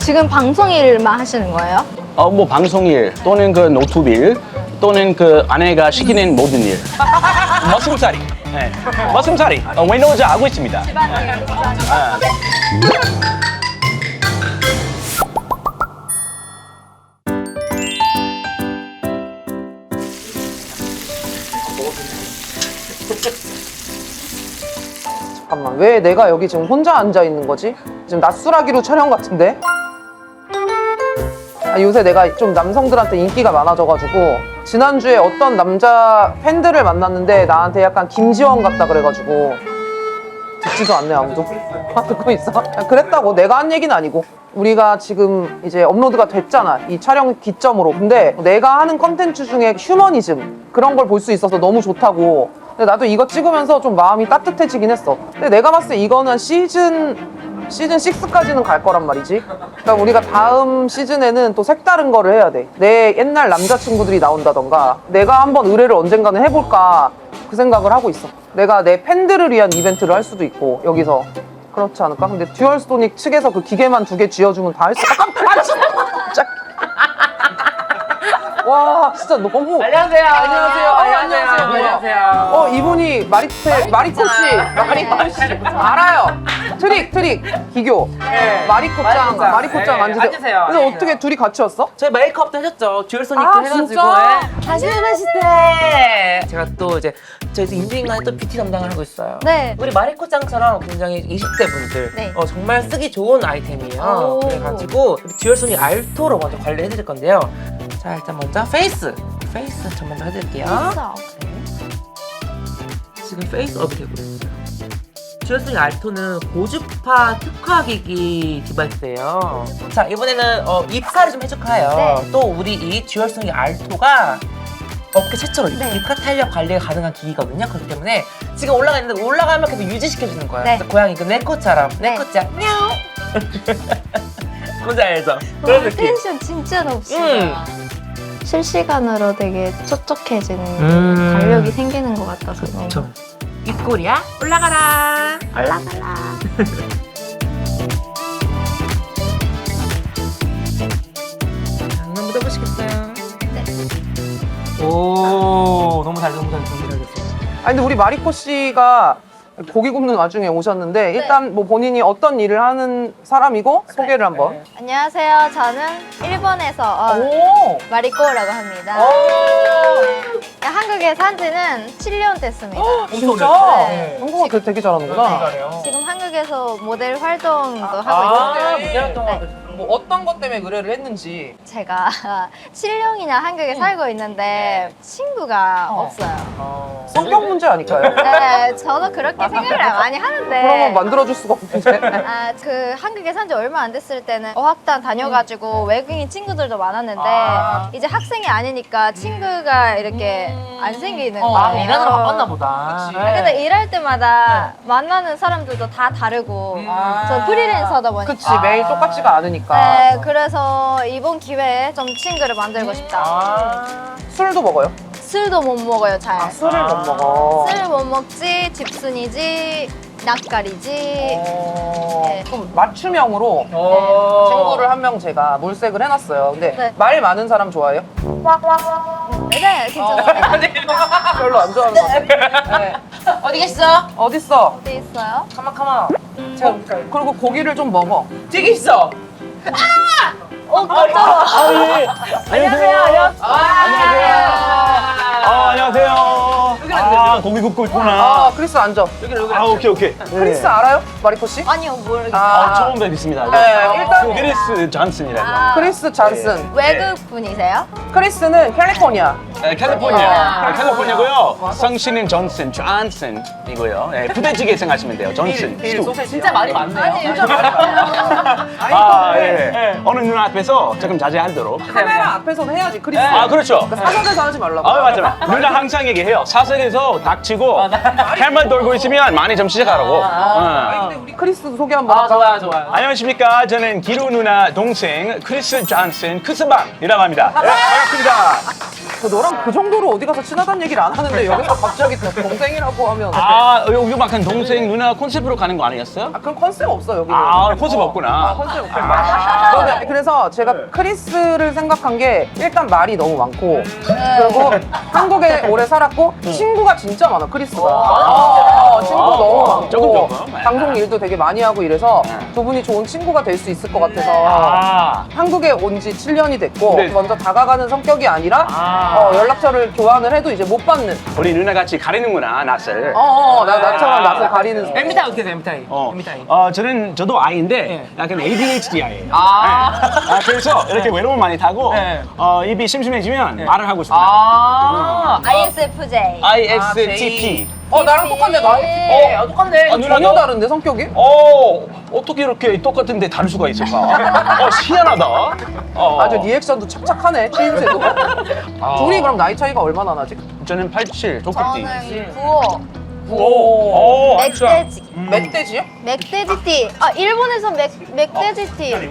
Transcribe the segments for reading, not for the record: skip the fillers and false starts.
지금 방송일만 하시는 거예요? 뭐 방송일 또는 그 노트빌 또는 그 아내가 시키는 모든 일. 머슴살이. 네. 머슴살이. 외노자 하고 있습니다. 잠깐만, 왜 내가 여기 지금 혼자 앉아 있는 거지? 지금 낮술하기로 촬영 같은데? 요새 내가 좀 남성들한테 인기가 많아져가지고 지난주에 어떤 남자 팬들을 만났는데 나한테 약간 김지원 같다 그래가지고 듣지도 않네 아무도. 듣고 있어? 그랬다고. 내가 한 얘기는 아니고. 우리가 지금 이제 업로드가 됐잖아, 이 촬영 기점으로. 근데 내가 하는 컨텐츠 중에 휴머니즘 그런 걸 볼 수 있어서 너무 좋다고. 근데 나도 이거 찍으면서 좀 마음이 따뜻해지긴 했어. 근데 내가 봤을 때 이거는 시즌 6까지는 갈 거란 말이지. 그러니까 우리가 다음 시즌에는 또 색다른 거를 해야 돼. 내 옛날 남자친구들이 나온다던가 내가 한번 의뢰를 언젠가는 해볼까 그 생각을 하고 있어. 내가 내 팬들을 위한 이벤트를 할 수도 있고 여기서. 그렇지 않을까? 근데 듀얼스토닉 측에서 그 기계만 2개 쥐어주면 다 할 수 있어. 진짜. 와, 진짜 너무. 안녕하세요. 안녕하세요. 안녕하세요. 안녕하세요. 이분이 마리코 씨. 알아요. 트릭, 기교. 네. 마리코짱 네, 앉으세요. 앉으세요. 근데 네. 어떻게 둘이 같이 왔어? 저희 메이크업도 하셨죠? 듀얼소닉도 아, 해가지고. 진짜? 다시 만나시대. 제가 또 이제 저희 인생간에 또 뷰티 담당을 하고 있어요. 네. 우리 마리코짱처럼 굉장히 20대 분들 네. 정말 쓰기 좋은 아이템이에요. 오. 그래가지고 우리 듀얼소닉 알토로 먼저 관리해드릴 건데요. 자, 일단 먼저 페이스 저 먼저 해드릴게요. 있어. 지금 페이스업이 되고 있어요. 듀얼소닉 알토는 고주파 특화기기 디바이스예요. 자, 이번에는 입사를 좀 해줄까요? 네. 또 우리 이 듀얼소닉 알토가 업계 최초로 네. 입가 탄력 관리가 가능한 기기거든요. 그렇기 때문에 지금 올라가 있는데 올라가면 계속 유지시켜주는 거예요. 네. 그래서 고양이 그 네코처럼 네. 네코짱 냐우 뭔지 알죠? 그런 느낌. 텐션 진짜 높습니다. 실시간으로 되게 촉촉해지는 달력이 생기는 것 같아서 너무. 그쵸. 입꼬리야 올라가라. 올라가라. 한번 묻어보시겠어요? 네. 오, 너무 잘했어요. 아니, 근데 우리 마리코 씨가 고기 굽는 와중에 오셨는데 일단 뭐 본인이 어떤 일을 하는 사람이고 소개를 한번. 안녕하세요. 저는 일본에서 오! 마리코라고 합니다. 네. 한국에 산 지는 7년 됐습니다. 진짜? 네. 한국어 되게 잘하는구나. 지금 한국에서 모델 활동도 하고 아, 있어요. 모델 활동하고 뭐 어떤 것 때문에 의뢰를 했는지. 제가 7년이나 한국에 살고 있는데 친구가 없어요. 성격 문제 아닐까요? 네, 저도 그렇게 생각을 많이 하는데. 그러면 만들어줄 수가 없는데. 그 한국에 산 지 얼마 안 됐을 때는 어학단 다녀가지고 외국인 친구들도 많았는데 이제 학생이 아니니까 친구가 이렇게 안 생기는 거예요. 일하느라 바빴나 보다. 근데 일할 때마다 만나는 사람들도 다 다르고 저 프리랜서다 보니까 그치, 매일 똑같지가 않으니까. 네, 그래서 이번 기회에 좀 친구를 만들고 싶다. 술도 먹어요? 술도 못 먹어요, 잘. 술을 못 먹어. 술 못 먹지, 집순이지, 낯가리지. 네. 그럼 맞춤형으로 오. 친구를 한 명 제가 물색을 해놨어요. 근데 네. 말 많은 사람 좋아해요? 네, 괜찮습니다. 별로 안 좋아하는 것 같아요. 네. 어디 계시죠? 어딨어? 어디 있어요? 가만. 제가 그리고 고기를 좀 먹어. 저기 있어. 깜짝아. 안녕하세요. 안녕하세요. 고기 굽고 있구나. 크리스 앉아. 오케이. 크리스 알아요? 마리코 씨? 아니요, 모르겠어요. 처음 뵙겠습니다. 네, 일단 크리스 존슨이라고. 크리스 잔슨. 외국 분이세요? 크리스는 캘리포니아. 캘리포니아고요. 성씨는 존슨이고요. 네, 부대찌개 생각하시면 돼요. 존슨. 진짜 말이 많네요. 진짜 많아요. 예. 어느 누나 앞에서 조금 자제하도록. 카메라 앞에서는 해야지, 크리스. 그렇죠. 사석에서 하지 말라고. 맞아. 누나 항상 얘기해요. 사석에서 닥치고 헬멧 돌고 있으면 많이 좀 시작하라고. 근데 우리 크리스 소개 한번 할까? 좋아요. 안녕하십니까. 저는 기루 누나 동생 크리스 존슨 크스방이라고 합니다. 네, 반갑습니다. 너랑 그 정도로 어디 가서 친하다는 얘기를 안 하는데 여기서 갑자기 동생이라고 하면 아, 여기 약간 동생 누나 컨셉으로 가는 거 아니었어요? 그런 컨셉 없어 여기는. 아, 컨셉 없구나. 컨셉 없어. 그래서 제가 크리스를 생각한 게 일단 말이 너무 많고 그리고 한국에 오래 살았고 친구가 진짜 많아 크리스가. 친구 너무 많고 조금. 방송 일도 되게 많이 하고 이래서 두 분이 좋은 친구가 될 수 있을 것 같아서 아, 한국에 온 지 7년이 됐고 네. 먼저 다가가는 성격이 아니라 연락처를 교환을 해도 이제 못 받는 우리 누나 같이 가리는구나, 낯을. 나처럼 낯을 가리는 MBTI 어떻게 돼요, MBTI? MBTI. 저도 I인데 약간 ADHD예요. 그래서 이렇게 외로움 많이 타고 네. 입이 심심해지면 말을 하고 싶어요. ISFJ. ISTP. 나랑 똑같네 나. 똑같네. 누나 전혀 너? 다른데 성격이? 어떻게 이렇게 똑같은데 다를 수가 있을까? 희한하다. 아주 리액션도 착착하네 취임새도. 둘이 그럼 나이 차이가 얼마나 나지? 저는 87, 조끼띠. 저는 95. 오, 멧돼지. 멧돼지요? 맥돼지띠. 일본에서 맥돼지띠.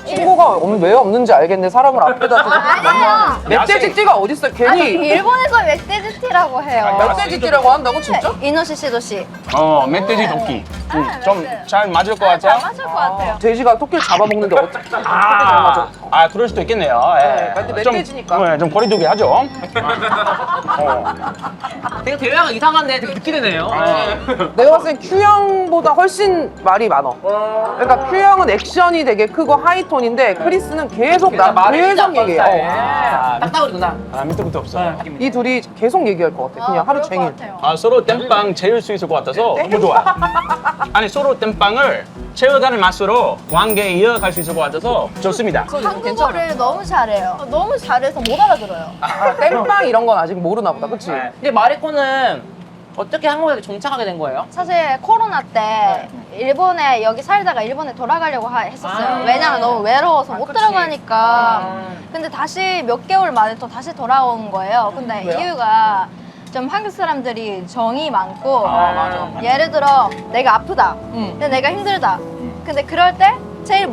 친구가 왜 없는지 알겠네 사람을 앞에다 두고. 아니에요. 멧돼지띠가 어딨어 아니, 괜히 일본에서 맥돼지띠라고 해요. 멧돼지띠라고 한다고 진짜? 이노시시도시. 멧돼지 도끼. 좀 네. 잘 맞을 것 잘 같아요? 맞을 것 같아요. 돼지가 토끼를 잡아먹는데 어떻게 잘 맞아? 그럴 수도 있겠네요. 근데 좀, 멧돼지니까. 좀 거리두기 하죠. 되게 대화가 이상한데 되게 느끼 되네요. 내가 봤을 땐 Q형보다 훨씬 말이 많아. 그러니까 Q형은 액션이 되게 크고 하이톤인데 크리스는 계속 계속 얘기해. 딱딱하고 누나. 밑도 끝도 없어. 이 둘이 계속 얘기할 것 같아. 그냥 하루 그럴 것 종일. 같아요. 서로 땜빵 채울 수 있을 것 같아서 너무 좋아. 아니, 서로 땜빵을 채워가는 맛으로 관계 이어갈 수 있을 것 같아서 좋습니다. 한국어를 너무 잘해요. 너무 잘해서 못 알아들어요. 땜빵 이런 건 아직 모르나 보다. 그치? 근데 마리코는 어떻게 한국에 정착하게 된 거예요? 사실 코로나 때 일본에 여기 살다가 일본에 돌아가려고 했었어요. 왜냐면 너무 외로워서 못 그치. 들어가니까. 근데 다시 몇 개월 만에 또 다시 돌아온 거예요. 근데 왜요? 이유가 좀 한국 사람들이 정이 많고 맞아. 예를 들어 내가 아프다. 근데 내가 힘들다. 근데 그럴 때 제일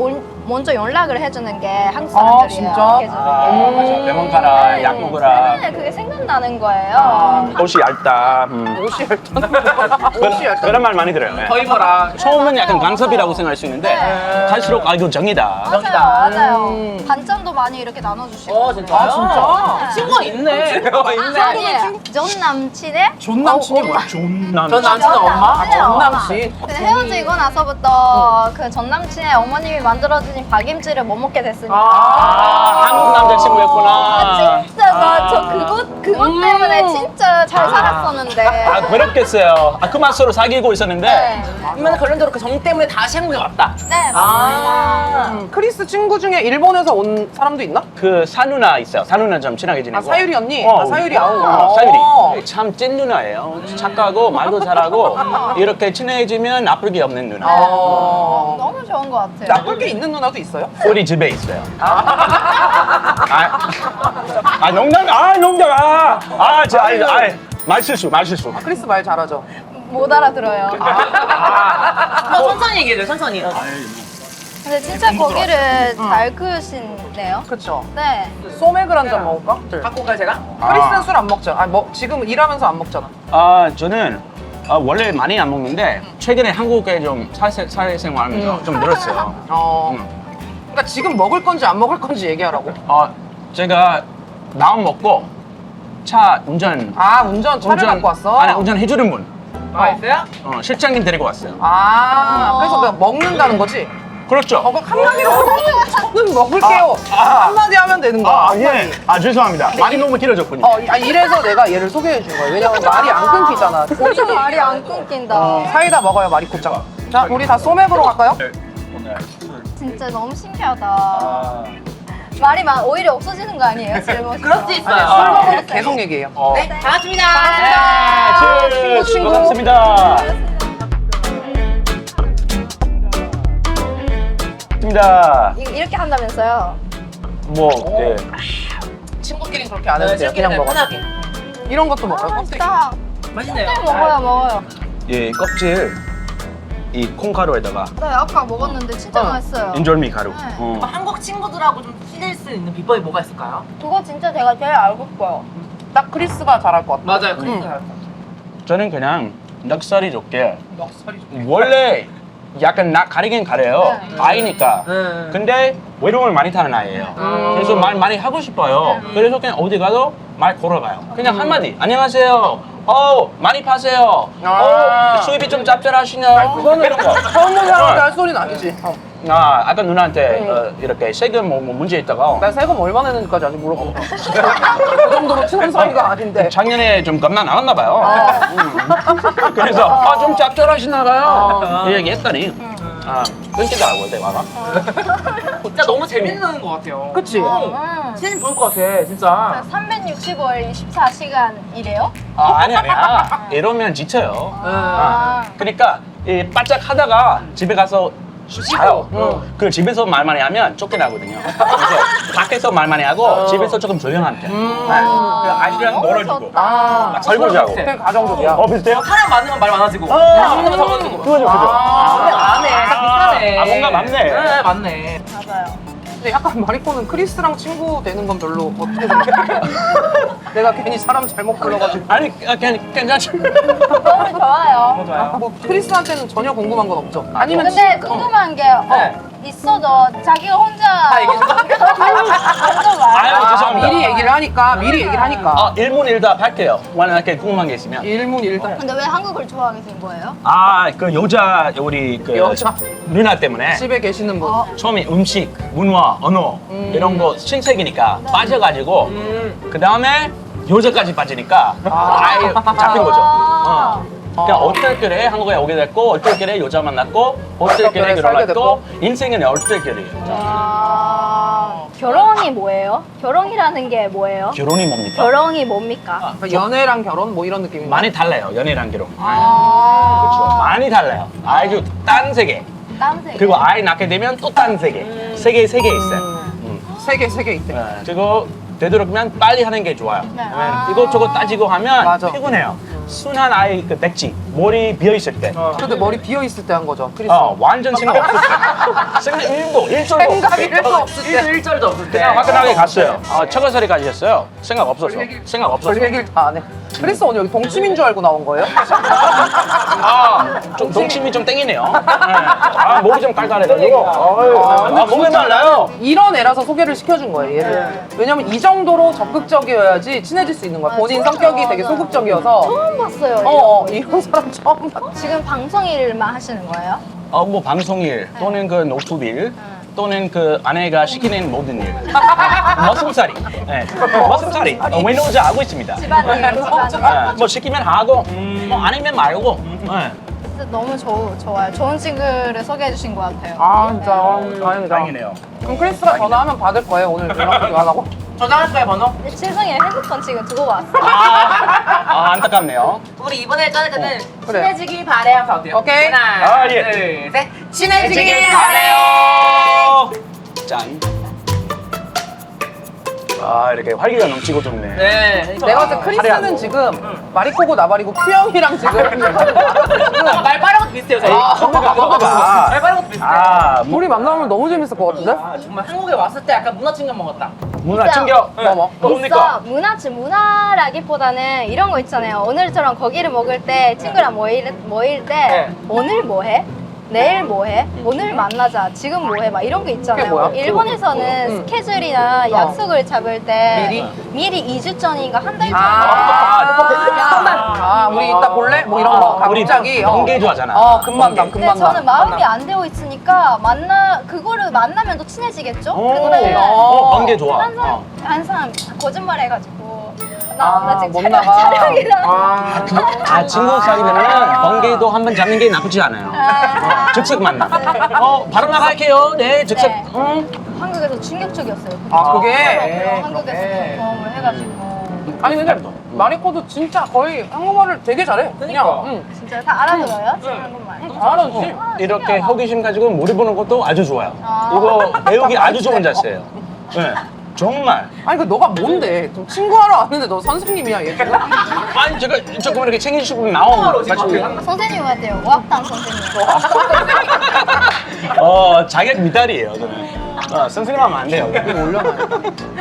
먼저 연락을 해주는 게 한국 사람들이에요. 진짜? 해주는 게. 병원 가라, 약 먹으라. 네, 그게 생각나는 거예요. 옷이 얇다. 옷이 얇다. 옷이 얇다. 그런 말 많이 들어요. 더 입어라. 처음은 약간 간섭이라고 생각할 수 있는데 갈수록 이거 정이다. 맞아요, 맞아요. 반찬도 많이 이렇게 나눠주시고. 진짜요? 진짜? 친구가 있네. 아니에요. 전 남친의 전 남친이 뭐야? 전 전 남친은 엄마? 네, 전 엄마. 남친. 근데 헤어지고 나서부터 그 전 남친의 어머님이 만들어주신 박김치를 못 먹게 됐으니까. 한국 남자친구였구나. 진짜 나 그것 때문에 진짜 잘 살았었는데. 괴롭겠어요. 그 맛으로 사귀고 있었는데 네. 그러면 결론적으로 그 정 때문에 다시 한국에 왔다. 네, 맞습니다. 크리스 친구 중에 일본에서 온 사람도 있나? 그 사누나 있어요. 사누나 좀 친하게 지내고. 사유리 언니? 사유리 사유리. 참 찐 누나예요. 착하고 말도 잘하고 이렇게 친해지면 나쁠 게 없는 누나. 너무 좋은 것 같아요. 나쁠 게 있는 누나도 있어요? 우리 집에 있어요. 농담. 말실수. 크리스 말 잘하죠? 못 알아들어요. 천천히 얘기해줘, 천천히. 근데 진짜 고기를 잘 구우시네요. 그쵸? 네. 소맥을 한 잔 먹을까? 갖고 올까요, 제가? 크리스는 술 안 먹죠? 지금 일하면서 안 먹잖아. 저는 원래 많이 안 먹는데 최근에 한국에 좀 사회생활하면서 좀 늘었어요. 그러니까 지금 먹을 건지 안 먹을 건지 얘기하라고. 제가 마음 먹고 차 운전 차를 갖고 왔어? 아니, 운전해주는 분. 있어요? 실장님 데리고 왔어요. 그래서 그냥 먹는다는 거지? 그렇죠. 한마디로 저는 먹을게요. 한마디 하면 되는 거야. 예. 죄송합니다. 말이 너무 길어졌군요. 이래서 내가 얘를 소개해 준 거야. 왜냐면 말이 안 끊기잖아. 진짜 말이 안 끊긴다. 사이다 먹어요, 말이 곧장. 자, 우리 다 소맥으로 갈까요? 진짜 너무 신기하다. 말이 오히려 없어지는 거 아니에요? 질문. 그럴 수 있어요. 술 먹으면 계속 얘기해요. 네, 반갑습니다. 친구. 반갑습니다. 이렇게 한다면서요? 네. 친구끼리 그렇게 안 해도 돼요. 그냥 먹어. 편하게. 이런 것도 먹어요. 껍데기. 맛있다. 맛있네요. 껍데기 먹어요. 껍질 이 콩가루에다가 네, 아까 먹었는데 진짜 맛있어요. 인절미 가루. 네. 어. 한국 친구들하고 좀 친해질 수 있는 비법이 뭐가 있을까요? 그거 진짜 제가 제일 알고 싶어요. 딱 크리스가 잘할 것 같아. 맞아요. 크리스가 저는 그냥 넉살이 좋게 넉살이 원래 약간 나 가리긴 가려요. 네. 아이니까. 네. 근데 외로움을 많이 타는 아이예요. 그래서 말 많이 하고 싶어요. 그래서 그냥 어디 가도 말 걸어가요. 그냥 한마디. 안녕하세요. 많이 파세요. 수입이 좀 짭짤하시네요. 이런 거. 처음 본 사람한테 할 소리는 아니지. 아까 누나한테 이렇게 세금 뭐 문제 있다가 나 세금 얼마 내는지까지 아직 물어보고. 그 정도로 친한 사이가 아닌데. 작년에 좀 겁나 나왔나 봐요. 그래서 좀 짭짤하시나 봐요. 이 얘기했더니 끊기더라고요, 대화가. 진짜 너무 재밌는 것 같아요. 그치? 진짜 좋을 것 같아, 진짜. 365일 24시간 이래요? 아니야. 이러면 지쳐요. 그러니까 이 바짝 하다가 집에 가서 자요. 그 집에서 말 많이 하면 쫓겨나거든요. 그래서 밖에서 말 많이 하고 집에서 조금 조용한 편. 아이랑 놀아주고 설거지하고. 그냥 가정적이야. 비슷해요? 사람 많으면 말 많아지고. 사람 적어지고. 그거죠, 그죠. 안 해. 딱 비슷하네. 뭔가 맞네. 네, 맞네. 맞아요. 근데 약간 마리코는 크리스랑 친구 되는 건 별로 어떻게 생각해? 내가 괜히 사람 잘못 불러가지고. 아니, 그냥 괜찮지. 너무 좋아요. 뭐 크리스한테는 전혀 궁금한 건 없죠. 아니면 근데 궁금한 게 있어도 자기가 혼자 먼저 아유, 말해요. 죄송합니다. 미리 얘기를 하니까. 일문일답 할게요. 만약에 궁금한 게 있으면. 일문일답. 근데 왜 한국을 좋아하게 된 거예요? 그 여자, 우리 그 여자. 누나 때문에. 집에 계시는 분. 처음에 음식, 문화, 언어 이런 거 신세계니까 빠져가지고 그 다음에 여자까지 빠지니까 아예 잡힌 거죠. 그러니까 어떨결에 한국에 오게 됐고 어떨결에 여자 만났고 어떨결에 어떨결에 살게 결혼했고 인생은 어떨결이에요. 결혼이 뭐예요? 결혼이라는 게 뭐예요? 결혼이 뭡니까? 결혼이 뭡니까? 그러니까 연애랑 결혼 뭐 이런 느낌인가? 많이 달라요. 연애랑 결혼. 그렇죠. 많이 달라요. 아주 딴 세계. 딴 세계. 그리고 아이 낳게 되면 또 딴 세계. 세계 있어요. 세계 있대. 그리고 되도록이면 빨리 하는 게 좋아요. 네. 왜냐면 이것저것 따지고 하면 맞아. 피곤해요. 순한 아이 그 백지, 머리 비어 있을 때. 근데 머리 비어 있을 때 한 거죠. 크리스. 완전 생각 없을 때. 생각 1도, 1절도 생각이 1도 없을 때. 1절도 없을 때. 그냥 화끈하게 갔어요. 처가살이까지 했어요. 생각 없었어. 생각 없었어. 별 얘기를 다 안 해. 크리스 오늘 여기 동치미인 줄 알고 나온 거예요? 좀 동심이 좀 땡기네요. 네. 목이 좀 깔깔해가지고. 목이 말라요. 이런 애라서 소개를 시켜준 거예요, 얘를. 왜냐면 이 정도로 적극적이어야지 친해질 수 있는 거야. 본인 성격이 되게 소극적이어서. 처음 봤어요. 이런 사람 처음 봤어. 지금 방송 일만 하시는 거예요? 뭐 방송일 또는 그 노트빌 또는 그 아내가 시키는 모든 일. 머슴살이. 네. 머슴살이. 윈도우즈 하고 있습니다. 집안일, 집안일. 뭐 시키면 하고, 뭐 아니면 말고. 네. 진짜 너무 좋아요. 좋은 친구를 소개해 주신 것 같아요. 아, 진짜. 다행이다. 다행이네요. 그럼 크리스가 전화하면 받을 거예요, 오늘 연락하기 안 하고. 저장할까요, 번호? 죄송해요. 핸드폰 지금 두고 왔어요. 안타깝네요. 우리 이번에 짠할 때는 그래. 친해지길 바래요. 하면 어때요? 오케이. 하나, 예. 둘, 셋. 친해지길 친해지길 바래요. 짠. 이렇게 활기가 넘치고 좋네. 네. 내가 봤을 때 크리스는 지금 마리코고 나발이고 큐형이랑 지금 말 빠른 것도 비슷해요, 저희. 커버가. 말 빠른 것도 비슷해. 둘이 만나면 너무 재밌을 것 같은데? 정말 한국에 왔을 때 약간 문화 충격 먹었다. 문화 충격. 뭐? 뭡니까? 있어. 문화라기보다는 이런 거 있잖아요. 오늘처럼 고기를 먹을 때 친구랑 모일 때 네. 오늘 뭐 해? 내일 뭐 해? 오늘 만나자. 지금 뭐 해? 막 이런 게 있잖아요. 그게 뭐야? 일본에서는 스케줄이나 약속을 잡을 때 미리 2주 전인가 한 달 전에 우리 이따 볼래? 뭐 이런 거 우리 갑자기. 번개 좋아하잖아. 금만남. 근데 저는 마음이 안 되어 있으니까 그거를 만나면 또 친해지겠죠? 근데 번개 좋아. 항상 거짓말 해가지고 나 못 지금 나가. 촬영이라 친구 사귀려면 번개도 한 번 잡는 게 나쁘지 않아요. 즉석 만남. 바로 나갈게요. 네, 즉석. 네. 한국에서 충격적이었어요. 그게? 한국에서 경험을 해가지고 아니 근데 마리코도 진짜 거의 한국말을 되게 잘해. 그냥. 진짜 다 알아들어요? 지금 한국말? 알아듣지? 이렇게 호기심 가지고 머리 보는 것도 아주 좋아요. 이거 배우기 아주 좋은 자세예요. 네. 정말. 아니 그 너가 뭔데? 좀 친구하러 왔는데 너 선생님이야 얘 지금? 아니 제가 조금 이렇게 챙겨주시고 나오고 가지고. 선생님 같아요. 어학당 선생님. 자격 미달이에요 저는. 선생님 하면 안 돼요. 이거 올려놔요.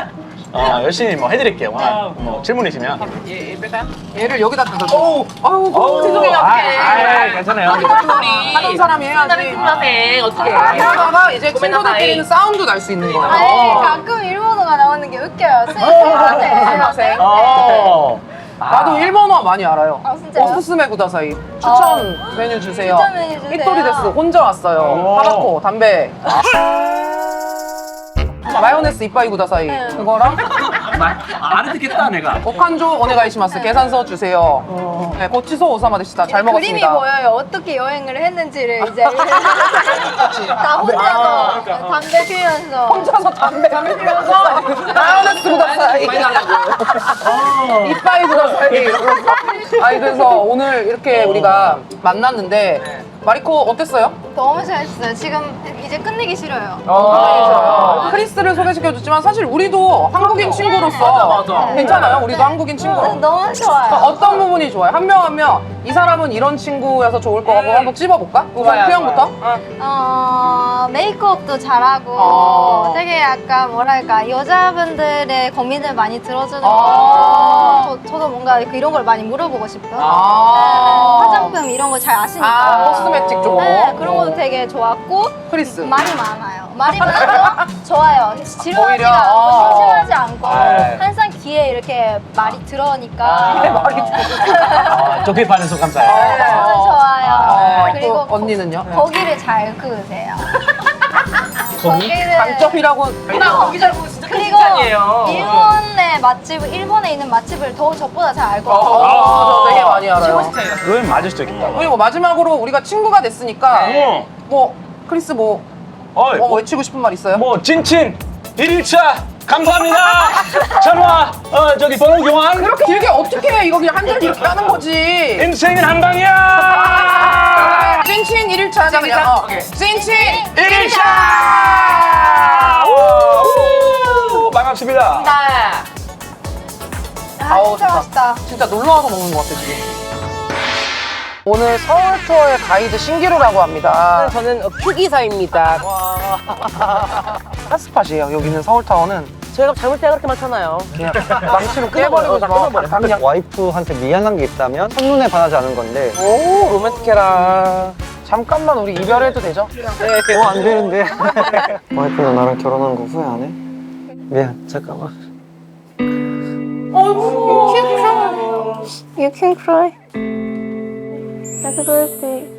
열심히 뭐 해드릴게요. 뭐 질문 있으면. 얘 뺄까요? 얘를 여기다 뜯어. 아우 죄송해요. 괜찮아요. 하던 사람이 해야지. 선생 어떻게 이러다가 이제 친구들끼리는 싸움도 날 수 있는 거예요. 아니 가끔 일본어가 나오는 게 웃겨요. 스미마셍. 나도 일본어 많이 알아요. 아, 진짜요? 오스스메 구다사이. 추천 메뉴 주세요. 추천 메뉴 주세요. 히토리 데스. 혼자 왔어요. 타바코, 담배. 마요네스 이빠이 구다사이. 네. 그거랑 알아듣겠다 내가. 오칸조 오네가이시마스. 계산서 주세요. 네, 고치소 오사마 데시다. 잘 그림이 먹었습니다. 보여요. 어떻게 여행을 했는지를 이제 다 혼자서 담배 피우면서 혼자서 담배 피면서 마요네스 구다사이. 이빠이 구다사이. 아니 그래서 오늘 이렇게 우리가 만났는데 마리코 어땠어요? 너무 잘했어요. 지금 이제 끝내기 싫어요. 크리스를 소개시켜줬지만 사실 우리도 한국인 친구로서 맞아. 괜찮아요. 우리도 한국인 친구. 너무 좋아요. 어떤 부분이 좋아요? 한 명 한 명 이 사람은 이런 친구여서 좋을 것 같고 한번 찝어볼까? 우선 표현부터. 메이크업도 잘하고 되게 약간 뭐랄까 여자분들의 고민을 많이 들어주는 것 같고 저도 뭔가 이런 걸 많이 물어보고 싶어요. 네, 화장품 이런 거 잘 아시니까. 코스메틱 쪽. 네, 그런 것도 되게 좋았고 크리스. 말이 많아요. 말이 많아서 좋아요. 지루하지가 오히려, 않고 심심하지 않고 네. 항상 귀에 이렇게 말이 들어오니까 좋게 반해서 감사해요. 저는 좋아요. 그리고 또 언니는요? 고기를 잘 구우세요. 고기? 장점이라고. 거기 잘 보면 진짜 큰 그리고 칭찬이에요. 일본에 있는 맛집을 더 저보다 잘 알고 저 되게 많이 알아요. 왜 맞을 수도 있겠다. 그리고 마지막으로 우리가 친구가 됐으니까 뭐 크리스 뭐 외치고 싶은 말 있어요? 뭐 진친 1일차 감사합니다. 전화 저기 번호 교환. 그렇게 길게 어떻게 해? 이거 그냥 한 줄 이렇게 하는 거지. 인생은 한 방이야. 찐친 1일차 하자 그냥. 찐친 1일차. 반갑습니다. 아우, 진짜 좋다. 맛있다. 진짜 놀러 와서 먹는 것 같아 지금. 오늘 서울 투어의 가이드 신기루라고 합니다. 저는 큐기사입니다. 핫스팟이에요. 여기는 서울타워는 저희가 잘못 때가 그렇게 많잖아요. 그냥 망치로 깨버리고 싶어. 그냥 와이프한테 미안한 게 있다면 첫눈에 반하지 않은 건데 오 로맨틱해라. 잠깐만 우리 이별해도 되죠? 안 되는데 와이프는 나랑 결혼한 거 후회 안 해? 미안 잠깐만 You can cry. Happy birthday.